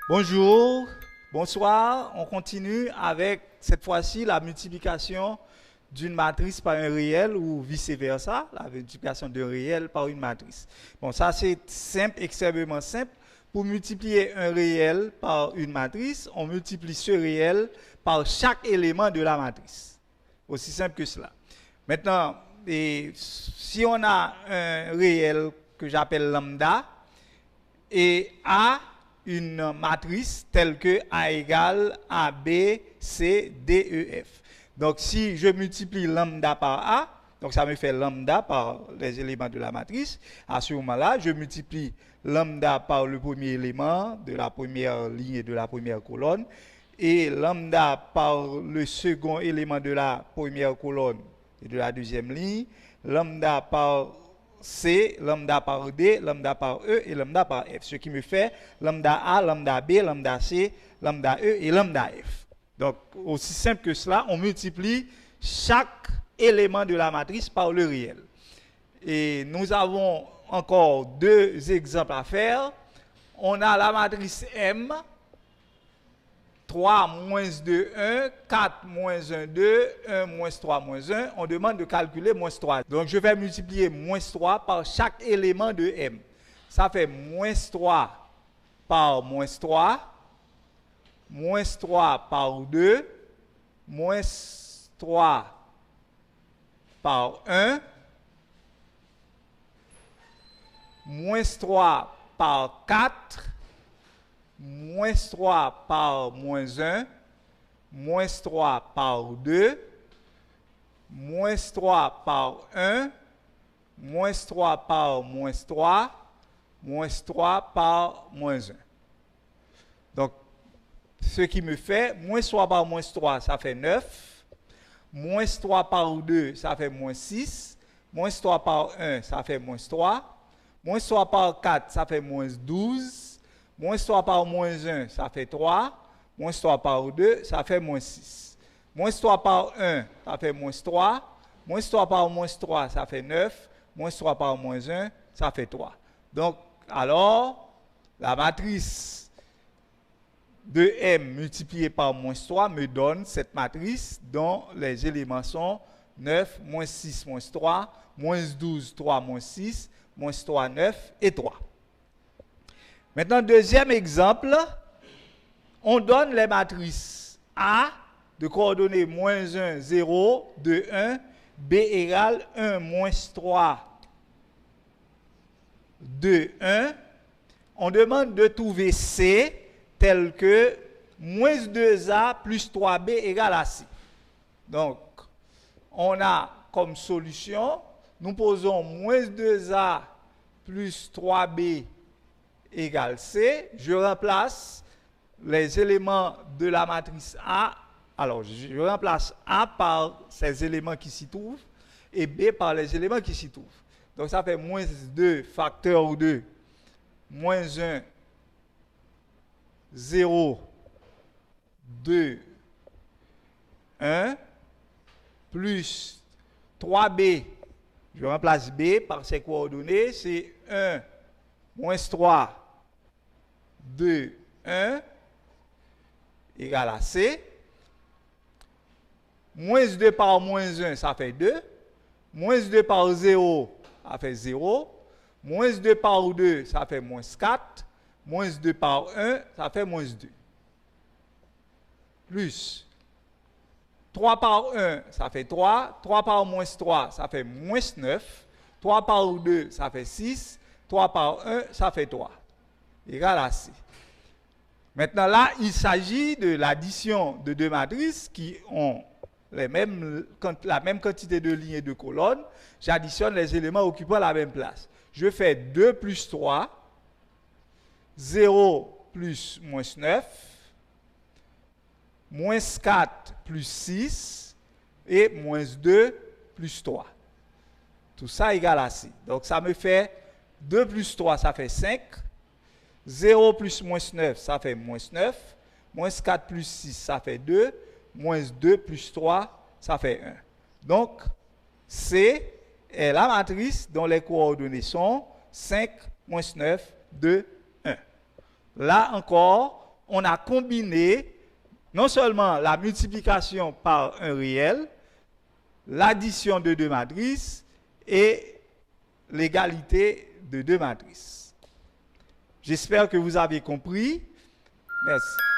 Bonjour, bonsoir. On continue avec cette fois-ci la multiplication d'une matrice par un réel ou vice-versa, la multiplication d'un réel par une matrice. Bon, ça c'est simple, extrêmement simple. Pour multiplier un réel par une matrice, on multiplie ce réel par chaque élément de la matrice. Aussi simple que cela. Maintenant, si on a un réel que j'appelle lambda et A une matrice telle que A égale A, B, C, D, E, F. Donc, si je multiplie lambda par A, donc ça me fait lambda par les éléments de la matrice, à ce moment-là, je multiplie lambda par le premier élément de la première ligne et de la première colonne, et lambda par le second élément de la première colonne et de la deuxième ligne, lambda par C, lambda par D, lambda par E et lambda par F. Ce qui me fait lambda A, lambda B, lambda C, lambda E et lambda F. Donc, aussi simple que cela, on multiplie chaque élément de la matrice par le réel. Et nous avons encore deux exemples à faire. On a la matrice M, 3, moins 2, 1, 4, moins 1, 2, 1, moins 3, moins 1. On demande de calculer moins 3. Donc, je vais multiplier moins 3 par chaque élément de M. Ça fait moins 3 par moins 3, moins 3 par 2, moins 3 par 1, moins 3 par 4, moins 3 par moins 1, moins 3 par 2, moins 3 par 1, moins 3 par moins 3, moins 3 par moins 1. Donc, ce qui me fait, moins 3 par moins 3, ça fait 9, moins 3 par 2, ça fait moins 6, moins 3 par 1, ça fait moins 3, moins 3 par 4, ça fait moins 12, moins 3 par moins 1, ça fait 3. Moins 3 par 2, ça fait moins 6. Moins 3 par 1, ça fait moins 3. Moins 3 par moins 3, ça fait 9. Moins 3 par moins 1, ça fait 3. Donc, alors, la matrice de M multipliée par moins 3 me donne cette matrice dont les éléments sont 9, moins 6, moins 3, moins 12, 3, moins 6, moins 3, 9 et 3. Maintenant, deuxième exemple, on donne les matrices A de coordonnées moins 1, 0, 2, 1, B égale 1, moins 3, 2, 1. On demande de trouver C tel que moins 2A plus 3B égale à C. Donc, on a comme solution, nous posons moins 2A plus 3B égale C. Je remplace les éléments de la matrice A. Alors, je remplace A par ces éléments qui s'y trouvent et B par les éléments qui s'y trouvent. Donc, ça fait moins 2 facteur 2, moins 1, 0, 2, 1, plus 3B. Je remplace B par ses coordonnées. C'est 1, moins 3, 2, 1, égale à C. Moins 2 par moins 1, ça fait 2. Moins 2 par 0, ça fait 0. Moins 2 par 2, ça fait moins 4. Moins 2 par 1, ça fait moins 2. Plus 3 par 1, ça fait 3. 3 par moins 3, ça fait moins 9. 3 par 2, ça fait 6. 3 par 1, ça fait 3. Égal à C. Maintenant, là, il s'agit de l'addition de deux matrices qui ont la même quantité de lignes et de colonnes. J'additionne les éléments occupant la même place. Je fais 2 plus 3, 0 plus moins 9, moins 4 plus 6 et moins 2 plus 3. Tout ça égale à C. Donc, ça me fait 2 plus 3, ça fait 5. 0 plus moins 9, ça fait moins 9. Moins 4 plus 6, ça fait 2. Moins 2 plus 3, ça fait 1. Donc, C est la matrice dont les coordonnées sont 5, moins 9, 2, 1. Là encore, on a combiné non seulement la multiplication par un réel, l'addition de deux matrices et l'égalité de deux matrices. J'espère que vous avez compris. Merci.